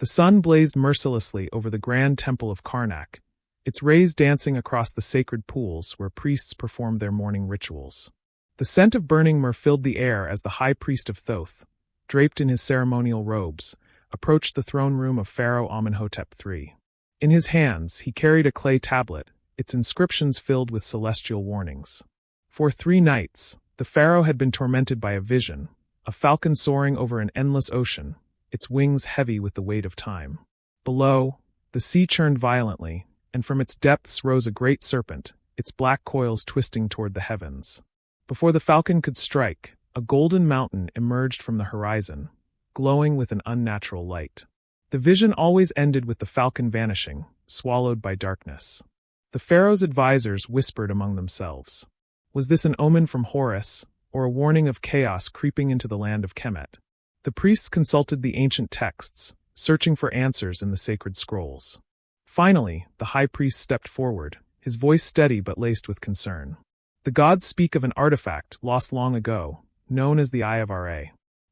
The sun blazed mercilessly over the grand temple of Karnak, its rays dancing across the sacred pools where priests performed their morning rituals. The scent of burning myrrh filled the air as the high priest of Thoth, draped in his ceremonial robes, approached the throne room of Pharaoh Amenhotep III. In his hands, he carried a clay tablet, its inscriptions filled with celestial warnings. For 3 nights, the pharaoh had been tormented by a vision, a falcon soaring over an endless ocean, its wings heavy with the weight of time. Below, the sea churned violently, and from its depths rose a great serpent, its black coils twisting toward the heavens. Before the falcon could strike, a golden mountain emerged from the horizon, glowing with an unnatural light. The vision always ended with the falcon vanishing, swallowed by darkness. The pharaoh's advisors whispered among themselves. Was this an omen from Horus, or a warning of chaos creeping into the land of Kemet? The priests consulted the ancient texts, searching for answers in the sacred scrolls. Finally, the high priest stepped forward, his voice steady but laced with concern. The gods speak of an artifact lost long ago, known as the Eye of Ra.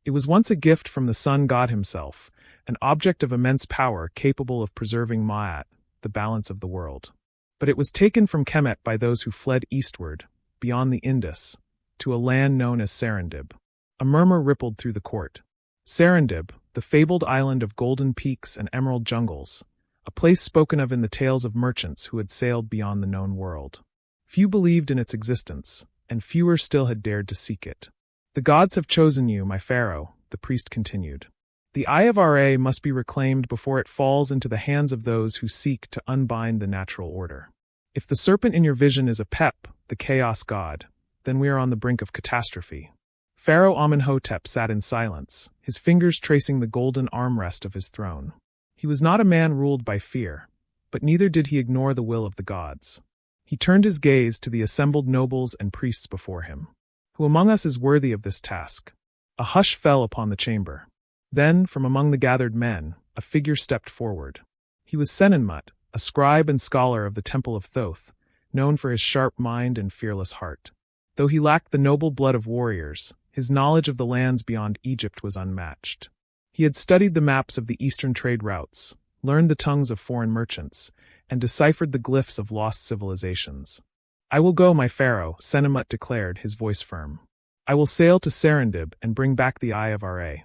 It was once a gift from the sun god himself, an object of immense power capable of preserving Ma'at, the balance of the world. But it was taken from Kemet by those who fled eastward, beyond the Indus, to a land known as Serendib. A murmur rippled through the court. Serendib, the fabled island of golden peaks and emerald jungles, a place spoken of in the tales of merchants who had sailed beyond the known world. Few believed in its existence, and fewer still had dared to seek it. The gods have chosen you, my pharaoh, the priest continued. The Eye of Ra must be reclaimed before it falls into the hands of those who seek to unbind the natural order. If the serpent in your vision is Apep, the chaos god, then we are on the brink of catastrophe. Pharaoh Amenhotep sat in silence, his fingers tracing the golden armrest of his throne. He was not a man ruled by fear, but neither did he ignore the will of the gods. He turned his gaze to the assembled nobles and priests before him. Who among us is worthy of this task? A hush fell upon the chamber. Then, from among the gathered men, a figure stepped forward. He was Senenmut, a scribe and scholar of the Temple of Thoth, known for his sharp mind and fearless heart. Though he lacked the noble blood of warriors, his knowledge of the lands beyond Egypt was unmatched. He had studied the maps of the eastern trade routes, learned the tongues of foreign merchants, and deciphered the glyphs of lost civilizations. I will go, my pharaoh, Senenmut declared, his voice firm. I will sail to Serendib and bring back the Eye of Ra.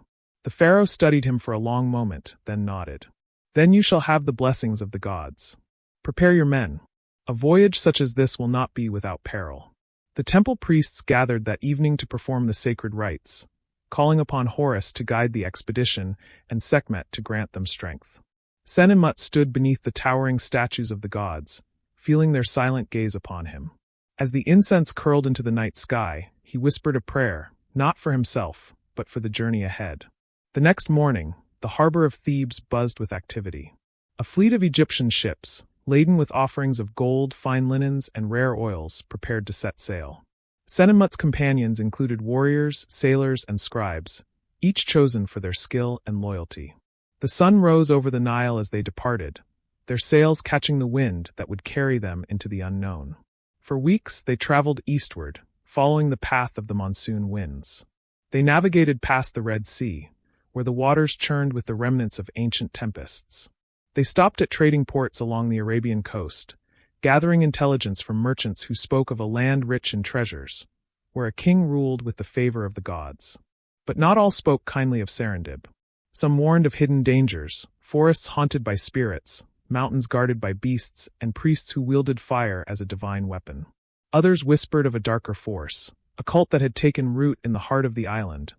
The pharaoh studied him for a long moment, then nodded. Then you shall have the blessings of the gods. Prepare your men. A voyage such as this will not be without peril. The temple priests gathered that evening to perform the sacred rites, calling upon Horus to guide the expedition and Sekhmet to grant them strength. Senenmut stood beneath the towering statues of the gods, feeling their silent gaze upon him. As the incense curled into the night sky, he whispered a prayer, not for himself, but for the journey ahead. The next morning, the harbor of Thebes buzzed with activity. A fleet of Egyptian ships, laden with offerings of gold, fine linens, and rare oils, prepared to set sail. Senenmut's companions included warriors, sailors, and scribes, each chosen for their skill and loyalty. The sun rose over the Nile as they departed, their sails catching the wind that would carry them into the unknown. For weeks they traveled eastward, following the path of the monsoon winds. They navigated past the Red Sea, where the waters churned with the remnants of ancient tempests. They stopped at trading ports along the Arabian coast, gathering intelligence from merchants who spoke of a land rich in treasures, where a king ruled with the favor of the gods. But not all spoke kindly of Serendib. Some warned of hidden dangers, forests haunted by spirits, mountains guarded by beasts, and priests who wielded fire as a divine weapon. Others whispered of a darker force, a cult that had taken root in the heart of the island,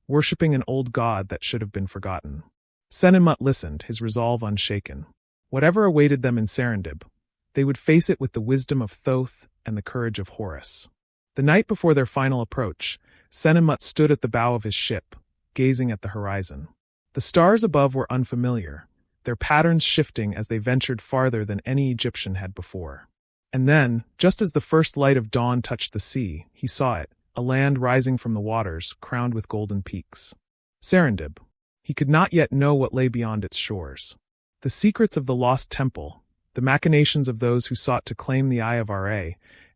worshipping an old god that should have been forgotten. Senenmut listened, his resolve unshaken. Whatever awaited them in Serendib, they would face it with the wisdom of Thoth and the courage of Horus. The night before their final approach, Senenmut stood at the bow of his ship, gazing at the horizon. The stars above were unfamiliar, their patterns shifting as they ventured farther than any Egyptian had before. And then, just as the first light of dawn touched the sea, he saw it, a land rising from the waters, crowned with golden peaks. Serendib. He could not yet know what lay beyond its shores. The secrets of the lost temple, the machinations of those who sought to claim the Eye of Ra,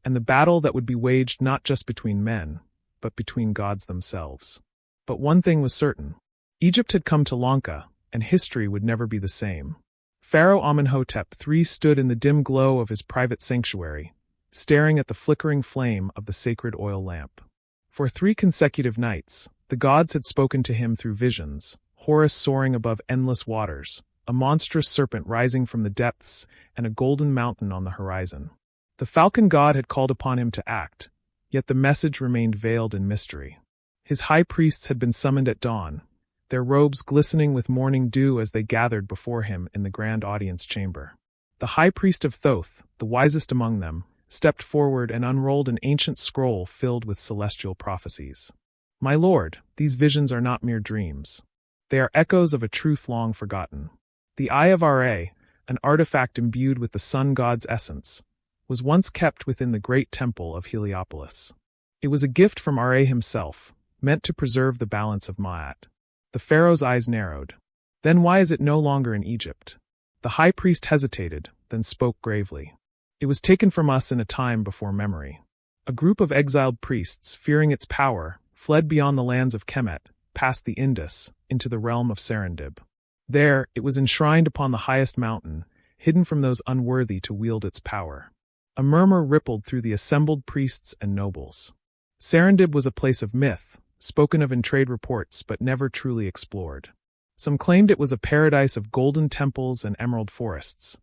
and the battle that would be waged not just between men, but between gods themselves. But one thing was certain. Egypt had come to Lanka, and history would never be the same. Pharaoh Amenhotep III stood in the dim glow of his private sanctuary, staring at the flickering flame of the sacred oil lamp. For 3 consecutive nights, the gods had spoken to him through visions, Horus soaring above endless waters, a monstrous serpent rising from the depths, and a golden mountain on the horizon. The Falcon god had called upon him to act, yet the message remained veiled in mystery. His high priests had been summoned at dawn, their robes glistening with morning dew as they gathered before him in the grand audience chamber. The high priest of Thoth, the wisest among them, stepped forward and unrolled an ancient scroll filled with celestial prophecies. "My lord, these visions are not mere dreams. They are echoes of a truth long forgotten. The Eye of Ra, an artifact imbued with the sun god's essence, was once kept within the great temple of Heliopolis. It was a gift from Ra himself, meant to preserve the balance of Ma'at." The pharaoh's eyes narrowed. "Then why is it no longer in Egypt?" The high priest hesitated, then spoke gravely. "It was taken from us in a time before memory. A group of exiled priests, fearing its power, fled beyond the lands of Kemet, past the Indus, into the realm of Serendib. There, it was enshrined upon the highest mountain, hidden from those unworthy to wield its power." A murmur rippled through the assembled priests and nobles. Serendib was a place of myth, spoken of in trade reports but never truly explored. Some claimed it was a paradise of golden temples and emerald forests.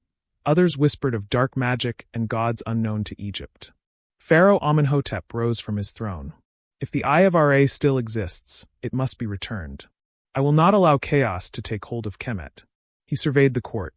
Others whispered of dark magic and gods unknown to Egypt. Pharaoh Amenhotep rose from his throne. "If the Eye of Ra still exists, it must be returned. I will not allow chaos to take hold of Kemet." He surveyed the court.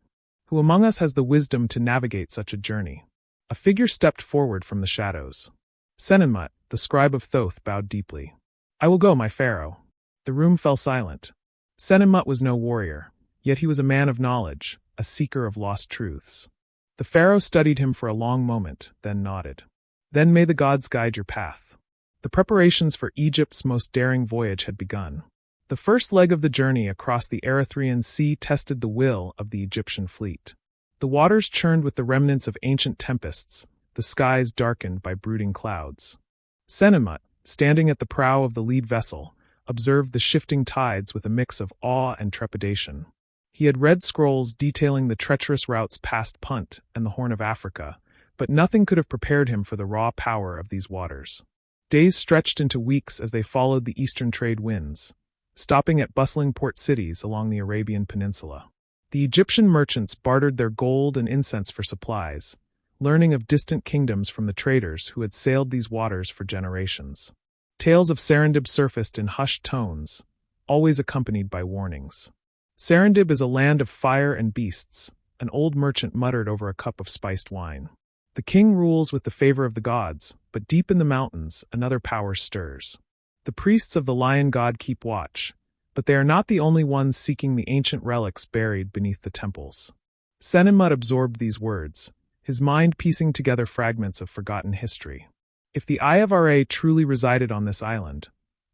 "Who among us has the wisdom to navigate such a journey?" A figure stepped forward from the shadows. Senenmut, the scribe of Thoth, bowed deeply. "I will go, my pharaoh." The room fell silent. Senenmut was no warrior, yet he was a man of knowledge, a seeker of lost truths. The pharaoh studied him for a long moment, then nodded. "Then may the gods guide your path." The preparations for Egypt's most daring voyage had begun. The first leg of the journey across the Erythraean Sea tested the will of the Egyptian fleet. The waters churned with the remnants of ancient tempests, the skies darkened by brooding clouds. Senenmut, standing at the prow of the lead vessel, observed the shifting tides with a mix of awe and trepidation. He had read scrolls detailing the treacherous routes past Punt and the Horn of Africa, but nothing could have prepared him for the raw power of these waters. Days stretched into weeks as they followed the eastern trade winds, stopping at bustling port cities along the Arabian Peninsula. The Egyptian merchants bartered their gold and incense for supplies, learning of distant kingdoms from the traders who had sailed these waters for generations. Tales of Serendib surfaced in hushed tones, always accompanied by warnings. "Serendib is a land of fire and beasts," an old merchant muttered over a cup of spiced wine. "The king rules with the favor of the gods, but deep in the mountains, another power stirs. The priests of the lion god keep watch, but they are not the only ones seeking the ancient relics buried beneath the temples." Senenmut absorbed these words, his mind piecing together fragments of forgotten history. If the Eye of Ra truly resided on this island,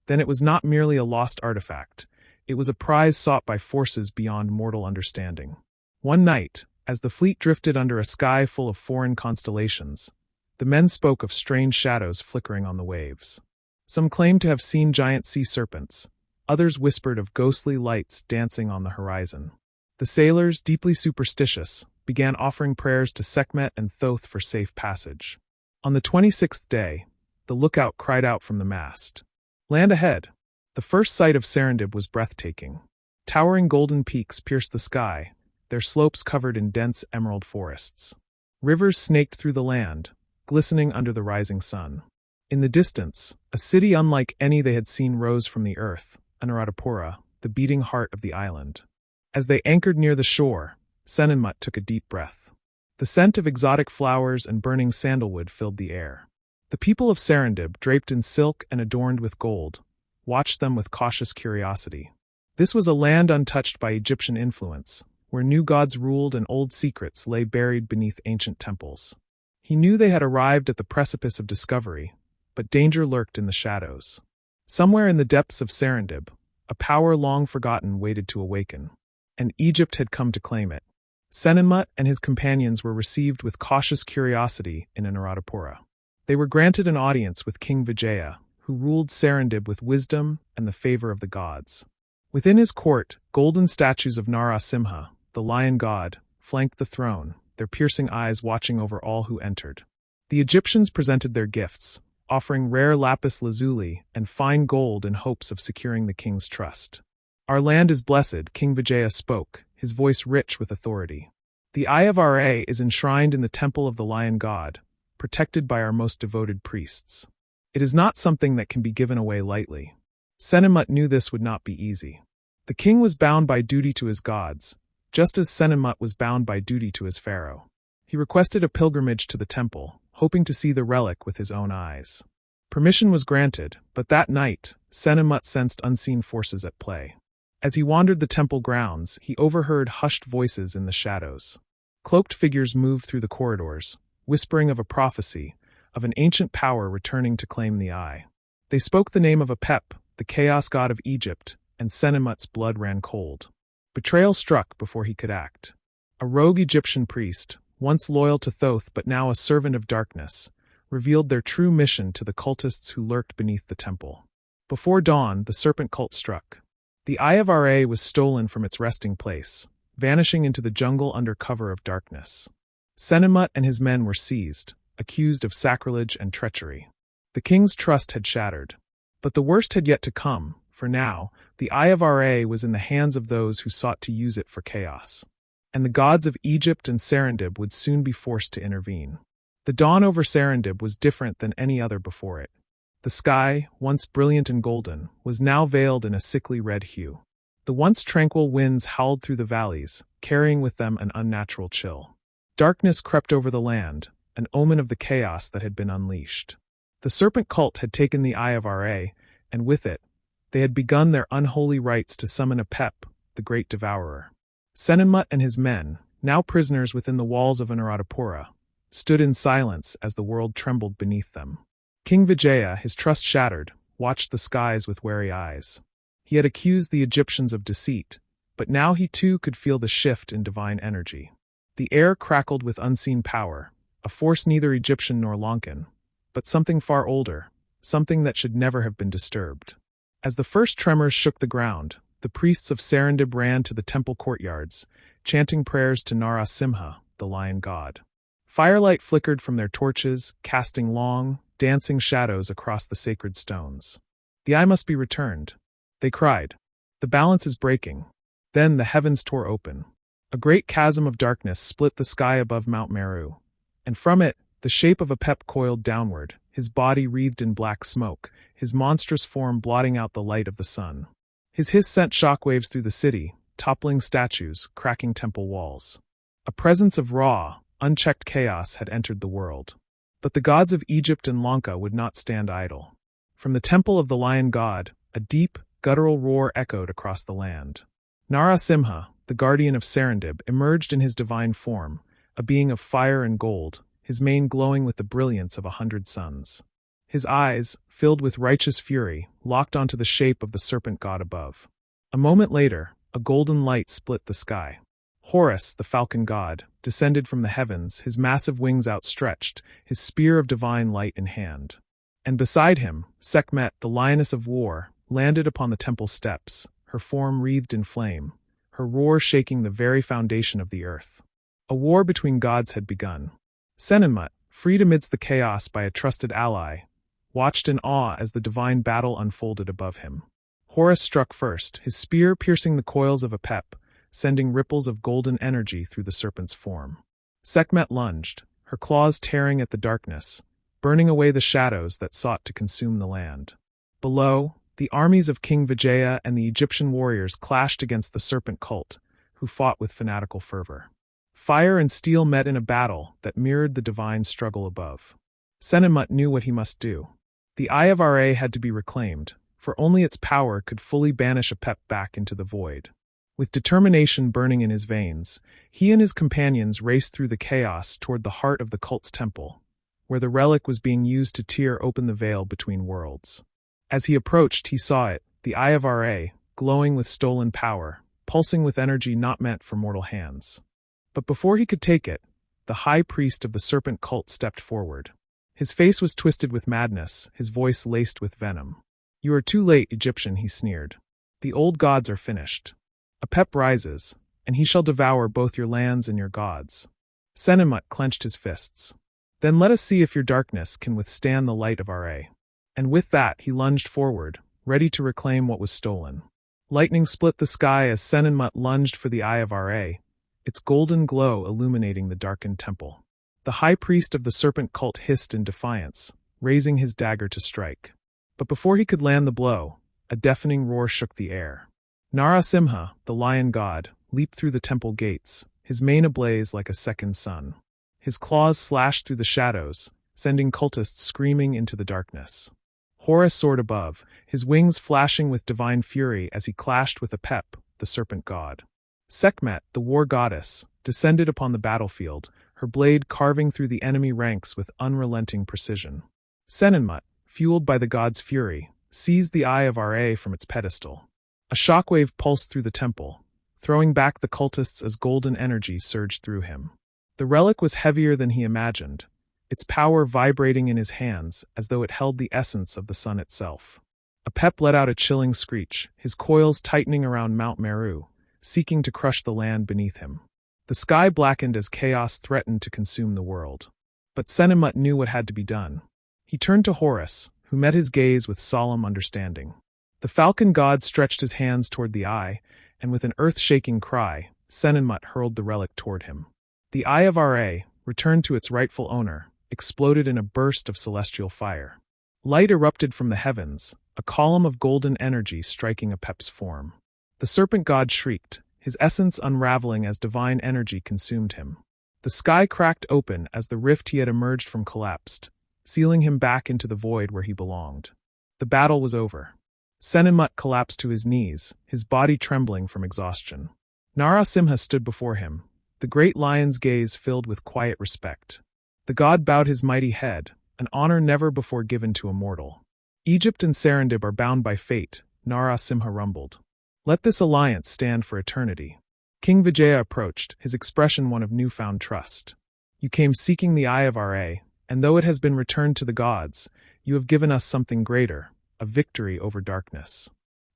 then it was not merely a lost artifact, it was a prize sought by forces beyond mortal understanding. One night, as the fleet drifted under a sky full of foreign constellations, the men spoke of strange shadows flickering on the waves. Some claimed to have seen giant sea serpents, others whispered of ghostly lights dancing on the horizon. The sailors, deeply superstitious, began offering prayers to Sekhmet and Thoth for safe passage. On the 26th day, the lookout cried out from the mast, "Land ahead!" The first sight of Serendib was breathtaking. Towering golden peaks pierced the sky, their slopes covered in dense emerald forests. Rivers snaked through the land, glistening under the rising sun. In the distance, a city unlike any they had seen rose from the earth, Nara-Simha, the beating heart of the island. As they anchored near the shore, Senenmut took a deep breath. The scent of exotic flowers and burning sandalwood filled the air. The people of Serendib, draped in silk and adorned with gold, watched them with cautious curiosity. This was a land untouched by Egyptian influence, where new gods ruled and old secrets lay buried beneath ancient temples. He knew they had arrived at the precipice of discovery, but danger lurked in the shadows. Somewhere in the depths of Serendib, a power long forgotten waited to awaken, and Egypt had come to claim it. Senenmut and his companions were received with cautious curiosity in Nara-Simha. They were granted an audience with King Vijaya, who ruled Serendib with wisdom and the favor of the gods. Within his court, golden statues of Nara-Simha, the lion god, flanked the throne, their piercing eyes watching over all who entered. The Egyptians presented their gifts, offering rare lapis lazuli and fine gold in hopes of securing the king's trust. "Our land is blessed," King Vijaya spoke, his voice rich with authority. "The Eye of Ra is enshrined in the temple of the lion god, protected by our most devoted priests. It is not something that can be given away lightly." Senenmut knew this would not be easy. The king was bound by duty to his gods, just as Senenmut was bound by duty to his pharaoh. He requested a pilgrimage to the temple, hoping to see the relic with his own eyes. Permission was granted, but that night, Senenmut sensed unseen forces at play. As he wandered the temple grounds, he overheard hushed voices in the shadows. Cloaked figures moved through the corridors, whispering of a prophecy, of an ancient power returning to claim the eye. They spoke the name of Apep, the chaos god of Egypt, and Senenmut's blood ran cold. Betrayal struck before he could act. A rogue Egyptian priest, once loyal to Thoth but now a servant of darkness, revealed their true mission to the cultists who lurked beneath the temple. Before dawn, the Serpent Cult struck. The Eye of Ra was stolen from its resting place, vanishing into the jungle under cover of darkness. Senenmut and his men were seized, accused of sacrilege and treachery. The king's trust had shattered. But the worst had yet to come, for now, the Eye of Ra was in the hands of those who sought to use it for chaos. And the gods of Egypt and Serendib would soon be forced to intervene. The dawn over Serendib was different than any other before it. The sky, once brilliant and golden, was now veiled in a sickly red hue. The once tranquil winds howled through the valleys, carrying with them an unnatural chill. Darkness crept over the land, an omen of the chaos that had been unleashed. The Serpent Cult had taken the Eye of Ra, and with it, they had begun their unholy rites to summon Apep, the great devourer. Senenmut and his men, now prisoners within the walls of Anuradhapura, stood in silence as the world trembled beneath them. King Vijaya, his trust shattered, watched the skies with wary eyes. He had accused the Egyptians of deceit, but now he too could feel the shift in divine energy. The air crackled with unseen power, a force neither Egyptian nor Lankan, but something far older, something that should never have been disturbed. As the first tremors shook the ground, the priests of Serendib ran to the temple courtyards, chanting prayers to Nara-Simha, the lion god. Firelight flickered from their torches, casting long, dancing shadows across the sacred stones. "The eye must be returned," they cried. "The balance is breaking." Then the heavens tore open. A great chasm of darkness split the sky above Mount Meru, and from it, the shape of Apep coiled downward, his body wreathed in black smoke, his monstrous form blotting out the light of the sun. His hiss sent shockwaves through the city, toppling statues, cracking temple walls. A presence of raw, unchecked chaos had entered the world. But the gods of Egypt and Lanka would not stand idle. From the temple of the lion god, a deep, guttural roar echoed across the land. Nara-Simha, the guardian of Serendib, emerged in his divine form, a being of fire and gold, his mane glowing with the brilliance of 100 suns. His eyes, filled with righteous fury, locked onto the shape of the serpent god above. A moment later, a golden light split the sky. Horus, the falcon god, descended from the heavens, his massive wings outstretched, his spear of divine light in hand. And beside him, Sekhmet, the lioness of war, landed upon the temple steps, her form wreathed in flame, her roar shaking the very foundation of the earth. A war between gods had begun. Senenmut, freed amidst the chaos by a trusted ally, watched in awe as the divine battle unfolded above him. Horus struck first, his spear piercing the coils of Apep, sending ripples of golden energy through the serpent's form. Sekhmet lunged, her claws tearing at the darkness, burning away the shadows that sought to consume the land. Below, the armies of King Vijaya and the Egyptian warriors clashed against the Serpent Cult, who fought with fanatical fervor. Fire and steel met in a battle that mirrored the divine struggle above. Senenmut knew what he must do. The Eye of Ra had to be reclaimed, for only its power could fully banish Apep back into the void. With determination burning in his veins, he and his companions raced through the chaos toward the heart of the cult's temple, where the relic was being used to tear open the veil between worlds. As he approached, he saw it, the Eye of Ra, glowing with stolen power, pulsing with energy not meant for mortal hands. But before he could take it, the high priest of the Serpent Cult stepped forward. His face was twisted with madness, his voice laced with venom. "You are too late, Egyptian," he sneered. The old gods are finished. Apep rises, and he shall devour both your lands and your gods. Serendib clenched his fists. Then let us see if your darkness can withstand the light of Ra. And with that he lunged forward, ready to reclaim what was stolen. Lightning split the sky as Serendib lunged for the eye of Ra, its golden glow illuminating the darkened temple. The high priest of the Serpent Cult hissed in defiance, raising his dagger to strike. But before he could land the blow, a deafening roar shook the air. Nara-Simha, the lion god, leaped through the temple gates, his mane ablaze like a second sun. His claws slashed through the shadows, sending cultists screaming into the darkness. Horus soared above, his wings flashing with divine fury as he clashed with Apep, the serpent god. Sekhmet, the war goddess, descended upon the battlefield, her blade carving through the enemy ranks with unrelenting precision. Serendib, fueled by the god's fury, seized the eye of Ra from its pedestal. A shockwave pulsed through the temple, throwing back the cultists as golden energy surged through him. The relic was heavier than he imagined, its power vibrating in his hands as though it held the essence of the sun itself. Apep let out a chilling screech, his coils tightening around Mount Meru, seeking to crush the land beneath him. The sky blackened as chaos threatened to consume the world. But Serendib knew what had to be done. He turned to Horus, who met his gaze with solemn understanding. The falcon god stretched his hands toward the eye, and with an earth-shaking cry, Serendib hurled the relic toward him. The eye of Ra, returned to its rightful owner, exploded in a burst of celestial fire. Light erupted from the heavens, a column of golden energy striking Apep's form. The serpent god shrieked, his essence unraveling as divine energy consumed him. The sky cracked open as the rift he had emerged from collapsed, sealing him back into the void where he belonged. The battle was over. Serendib collapsed to his knees, his body trembling from exhaustion. Nara-Simha stood before him, the great lion's gaze filled with quiet respect. The god bowed his mighty head, an honor never before given to a mortal. Egypt and Serendib are bound by fate, Nara-Simha rumbled. Let this alliance stand for eternity. King Vijaya approached, his expression one of newfound trust. You came seeking the eye of Ra, and though it has been returned to the gods, you have given us something greater, a victory over darkness.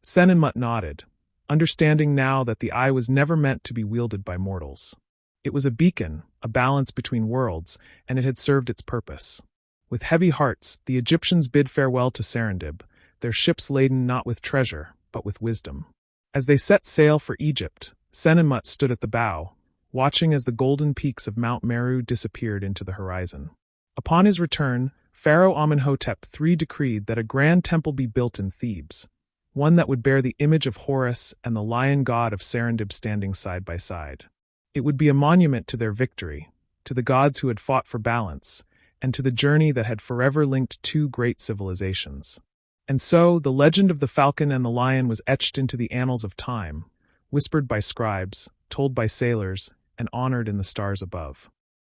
Serendib nodded, understanding now that the eye was never meant to be wielded by mortals. It was a beacon, a balance between worlds, and it had served its purpose. With heavy hearts, the Egyptians bid farewell to Serendib, their ships laden not with treasure, but with wisdom. As they set sail for Egypt, Serendib stood at the bow, watching as the golden peaks of Mount Meru disappeared into the horizon. Upon his return, Pharaoh Amenhotep III decreed that a grand temple be built in Thebes, one that would bear the image of Horus and the lion god of Serendib standing side by side. It would be a monument to their victory, to the gods who had fought for balance, and to the journey that had forever linked two great civilizations. And so, the legend of the falcon and the lion was etched into the annals of time, whispered by scribes, told by sailors, and honored in the stars above.